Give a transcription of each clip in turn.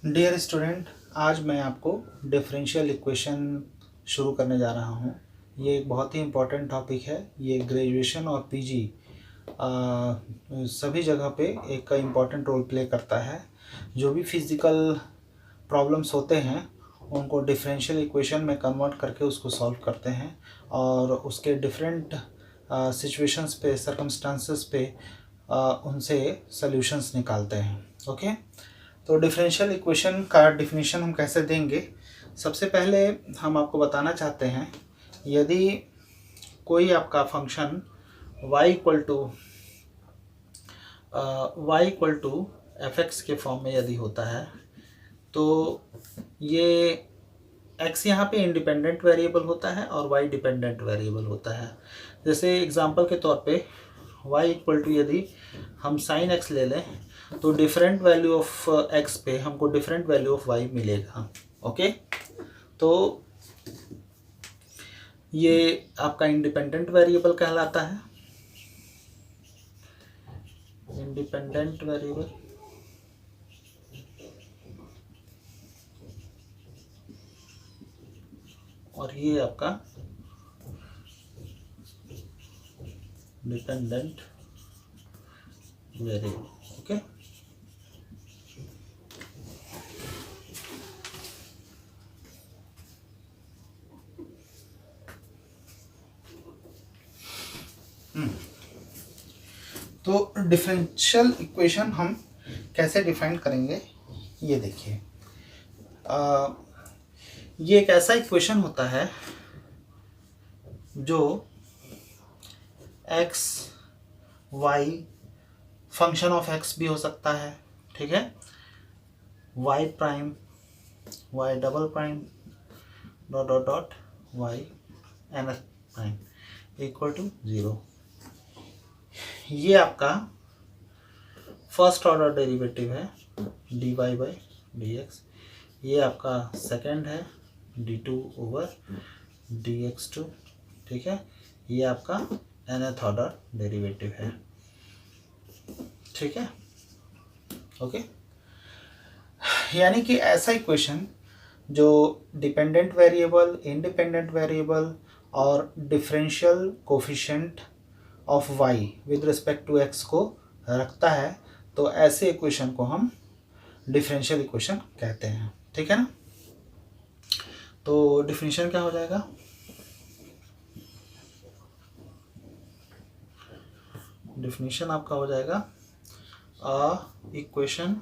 Dear student, आज मैं आपको डिफरेंशियल इक्वेशन शुरू करने जा रहा हूँ। ये एक बहुत ही इम्पोर्टेंट टॉपिक है। ये ग्रेजुएशन और पीजी सभी जगह पे एक इम्पॉर्टेंट रोल प्ले करता है। जो भी फिज़िकल प्रॉब्लम्स होते हैं उनको डिफरेंशियल इक्वेशन में कन्वर्ट करके उसको सॉल्व करते हैं और उसके डिफरेंट सिचुएशंस पे, सर्कमस्टांसेस पे उनसे सॉल्यूशंस निकालते हैं। ओके, तो डिफरेंशियल इक्वेशन का डिफिनीशन हम कैसे देंगे। सबसे पहले हम आपको बताना चाहते हैं, यदि कोई आपका function y equal to f x के फॉर्म में यदि होता है तो ये x यहाँ पे इंडिपेंडेंट वेरिएबल होता है और y डिपेंडेंट वेरिएबल होता है। जैसे एग्जांपल के तौर पे y इक्वल टू यदि हम साइन x ले लें तो डिफरेंट वैल्यू ऑफ x पे हमको डिफरेंट वैल्यू ऑफ y मिलेगा। ओके, तो ये आपका इंडिपेंडेंट वेरिएबल कहलाता है। इंडिपेंडेंट वेरिएबल और ये आपका डिपेंडेंट वेरिएबल। ओके, तो डिफरेंशियल इक्वेशन हम कैसे डिफाइन करेंगे, ये देखिए। ये एक ऐसा इक्वेशन होता है जो x y function of x भी हो सकता है, ठीक है, y prime y double prime dot dot dot y n prime equal to 0। ये आपका फर्स्ट ऑर्डर डेरिवेटिव है dy बाई dx। ये आपका सेकंड है d2 ओवर dx2, ठीक है। ये आपका nth ऑर्डर डेरिवेटिव है, ठीक है। ओके, यानी कि ऐसा इक्वेशन जो डिपेंडेंट वेरिएबल, इंडिपेंडेंट वेरिएबल और differential coefficient of y with respect to x को रखता है, तो ऐसे इक्वेशन को हम डिफरेंशियल इक्वेशन कहते हैं, ठीक है ना। तो डिफिनीशन क्या हो जाएगा, डिफिनीशन आपका हो जाएगा अ equation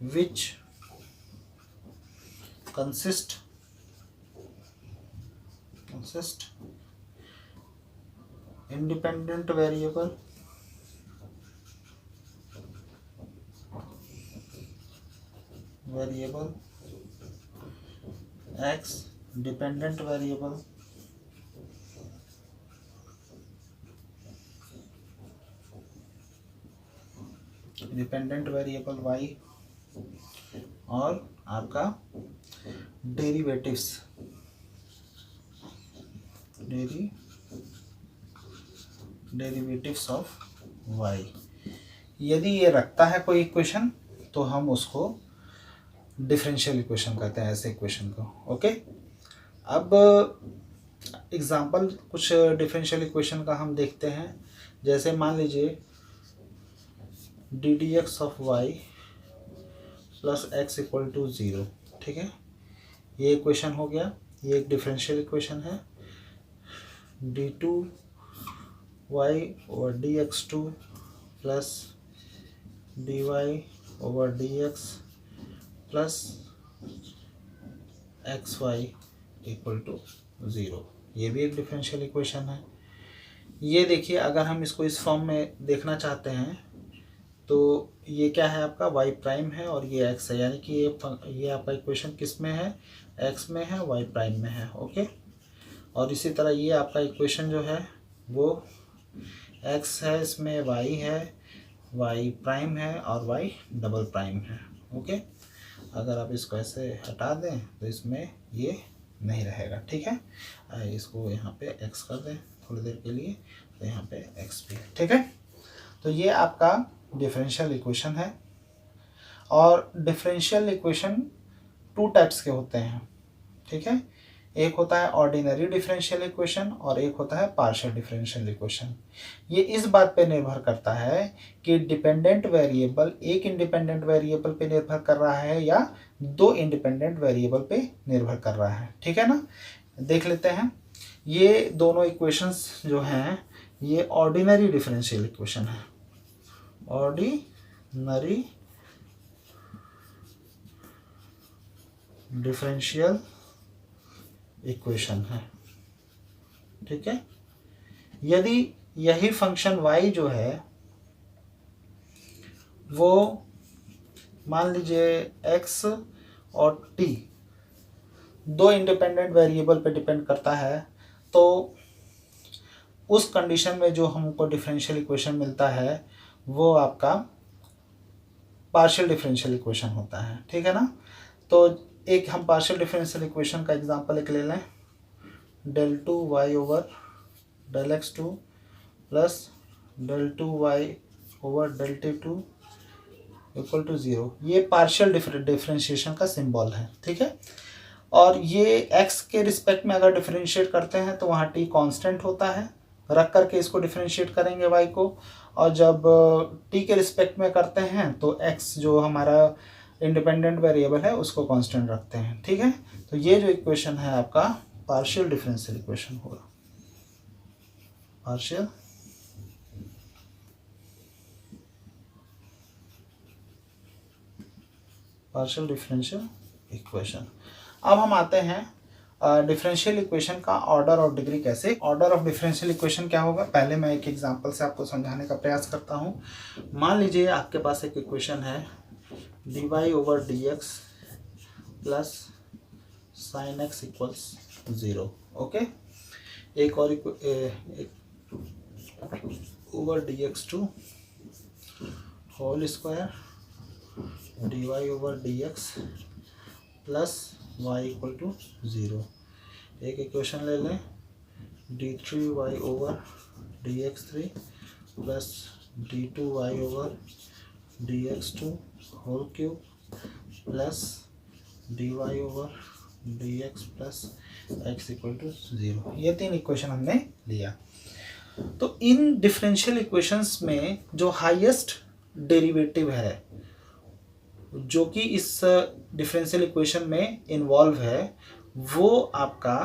which consist independent variable x, dependent variable y और आपका डेरिवेटिव्स ऑफ y। यदि ये रखता है कोई इक्वेशन तो हम उसको डिफरेंशियल इक्वेशन कहते हैं, ऐसे इक्वेशन को। ओके, अब एग्जांपल कुछ डिफरेंशियल इक्वेशन का हम देखते हैं। जैसे मान लीजिए d d x of y plus x equal to 0, ठीक है। ये इक्वेशन हो गया, ये एक डिफरेंशियल इक्वेशन है। D two y over d x two plus d y over d x plus x y equal to 0, ये भी एक डिफरेंशियल इक्वेशन है। ये देखिए, अगर हम इसको इस फॉर्म में देखना चाहते हैं तो ये क्या है, आपका y प्राइम है और ये x है, यानी कि ये आपका इक्वेशन किस में है, x में है, y प्राइम में है। ओके, और इसी तरह ये आपका इक्वेशन जो है वो x है, इसमें y है, y प्राइम है और y डबल प्राइम है। ओके, अगर आप इसको ऐसे हटा दें तो इसमें ये नहीं रहेगा, ठीक है। इसको यहाँ पे x कर दें थोड़ी देर के लिए, तो यहाँ पे x भी है, ठीक है। तो ये आपका डिफरेंशियल इक्वेशन है। और डिफरेंशियल इक्वेशन टू टाइप्स के होते हैं, ठीक है। एक होता है ऑर्डिनरी डिफरेंशियल इक्वेशन और एक होता है पार्शियल डिफरेंशियल इक्वेशन। ये इस बात पे निर्भर करता है कि डिपेंडेंट वेरिएबल एक इंडिपेंडेंट वेरिएबल पे निर्भर कर रहा है या दो इंडिपेंडेंट वेरिएबल पे निर्भर कर रहा है, ठीक है ना। देख लेते हैं, ये दोनों इक्वेशंस जो हैं ये ऑर्डिनरी डिफरेंशियल इक्वेशन है, ऑर्डिनरी डिफरेंशियल इक्वेशन है, ठीक है। यदि यही फंक्शन y जो है वो मान लीजिए x और t दो इंडिपेंडेंट वेरिएबल पे डिपेंड करता है, तो उस कंडीशन में जो हमको डिफरेंशियल इक्वेशन मिलता है वो आपका पार्शियल डिफरेंशियल इक्वेशन होता है, ठीक है ना। तो एक हम पार्शियल डिफरेंशियल इक्वेशन का एग्जांपल एक ले लें, del 2y over del x2 plus del 2y over del t2 equal to 0। ये पार्शियल डिफरेंशिएशन का सिंबल है, ठीक है। और ये x के रिस्पेक्ट में अगर डिफरेंशिएट करते हैं तो वहाँ t कांस्टेंट होता है, रख करके इसको डिफरेंशिएट करेंगे y को, और जब t के रिस्पेक्ट में करते हैं तो x जो हमारा इंडिपेंडेंट वेरिएबल है उसको कांस्टेंट रखते हैं, ठीक है। तो ये जो इक्वेशन है आपका पार्शियल डिफरेंशियल इक्वेशन होगा, पार्शियल डिफरेंशियल इक्वेशन। अब हम आते हैं डिफरेंशियल इक्वेशन का ऑर्डर और डिग्री कैसे। ऑर्डर ऑफ डिफरेंशियल इक्वेशन क्या होगा, पहले मैं एक एग्जांपल से आपको समझाने का प्रयास करता हूँ। मान लीजिए आपके पास एक इक्वेशन है dy over dx plus sine x equals 0, okay. एक और over dx2 whole square dy over dx plus y equal to 0। एक इक्वेशन ले लें d3y over dx3 plus d2y over dx2 whole cube plus dy over dx plus x equal to 0। ये तीन equation हमने लिया। तो इन डिफरेंशियल इक्वेशंस में जो हाईएस्ट डेरिवेटिव है जो कि इस डिफरेंशियल इक्वेशन में इन्वॉल्व है वो आपका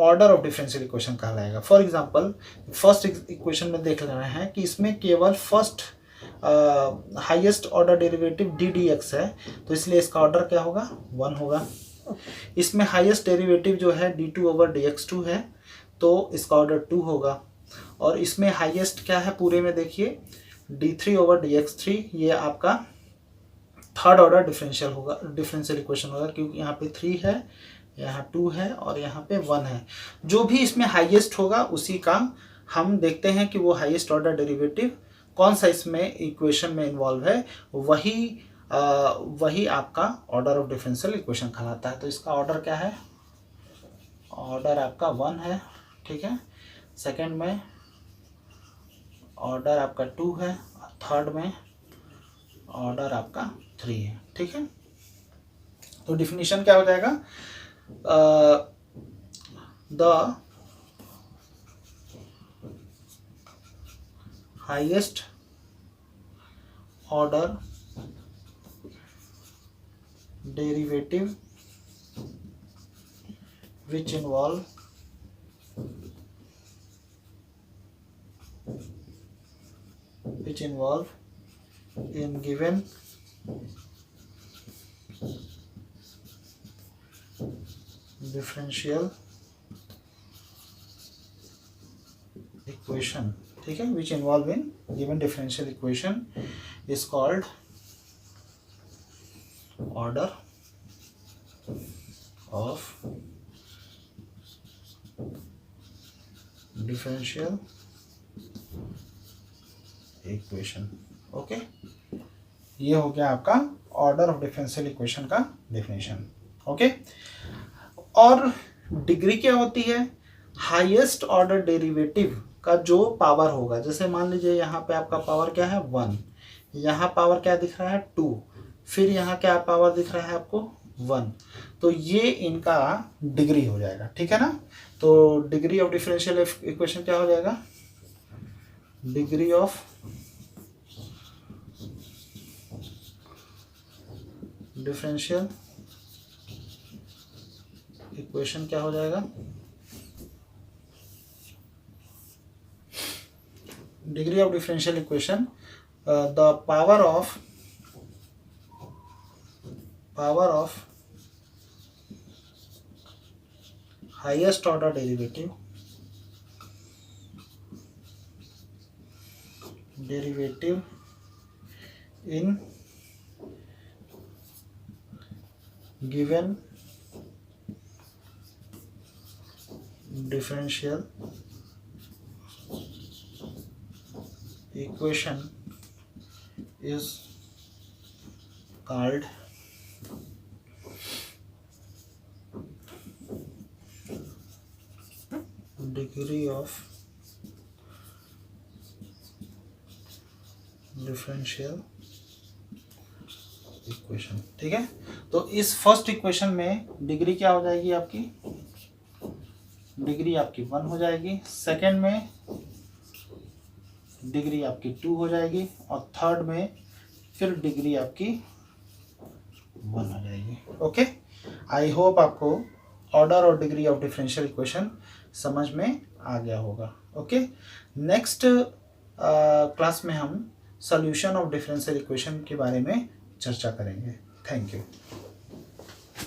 ऑर्डर ऑफ डिफरेंशियल इक्वेशन कहलाएगा। फॉर एग्जांपल फर्स्ट इक्वेशन में देख रहे हैं कि इसमें केवल first highest order derivative D d x है, तो इसलिए इसका ऑर्डर क्या होगा 1 होगा। इसमें हाईएस्ट डेरिवेटिव जो है d2 ओवर dx2 है, तो इसका ऑर्डर 2 होगा। और इसमें हाईएस्ट क्या है पूरे में, देखिए d3 ओवर dx3, ये आपका थर्ड ऑर्डर डिफरेंशियल होगा, डिफरेंशियल इक्वेशन होगा, क्योंकि यहाँ पे 3 है, यहाँ 2 है और यहाँ पे 1 है। जो भी इसमें हाईएस्ट होगा उसी का हम देखते हैं कि वो हाईएस्ट ऑर्डर डेरिवेटिव कौन सा इसमें इक्वेशन में इन्वॉल्व है, वही आपका ऑर्डर ऑफ डिफरेंशियल इक्वेशन कहलाता है। तो इसका ऑर्डर क्या है, ऑर्डर आपका 1 है, ठीक है। सेकंड में ऑर्डर आपका 2 है, थर्ड में ऑर्डर आपका 3 है, ठीक है। तो डिफिनीशन क्या हो जाएगा, the highest order derivative which involve in given differential equation, ठीक है, which involve in given differential equation is called order of differential equation, okay. ये हो गया आपका ऑर्डर ऑफ डिफरेंशियल इक्वेशन का डेफिनेशन, ओके। और डिग्री क्या होती है, हाईएस्ट ऑर्डर डेरिवेटिव का जो पावर होगा, जैसे मान लीजिए यहाँ पे आपका पावर क्या है 1, यहाँ पावर क्या दिख रहा है 2, फिर यहाँ क्या पावर दिख रहा है आपको 1, तो ये इनका डिग्री हो जाएगा, ठीक है ना। तो डिग्री ऑफ डिफरेंशियल इक्वेशन क्या हो जाएगा, डिग्री ऑफ डिफरेंशियल इक्वेशन क्या हो जाएगा, degree of differential equation the power of highest order derivative in given differential equation is called degree of differential equation, ठीक है। तो इस फर्स्ट इक्वेशन में डिग्री क्या हो जाएगी आपकी, डिग्री आपकी 1 हो जाएगी, सेकंड में डिग्री आपकी 2 हो जाएगी, और थर्ड में फिर डिग्री आपकी 1 हो जाएगी। ओके, आई होप आपको ऑर्डर और डिग्री ऑफ डिफरेंशियल इक्वेशन समझ में आ गया होगा। ओके, नेक्स्ट क्लास में हम सॉल्यूशन ऑफ डिफरेंशियल इक्वेशन के बारे में चर्चा करेंगे। Thank you.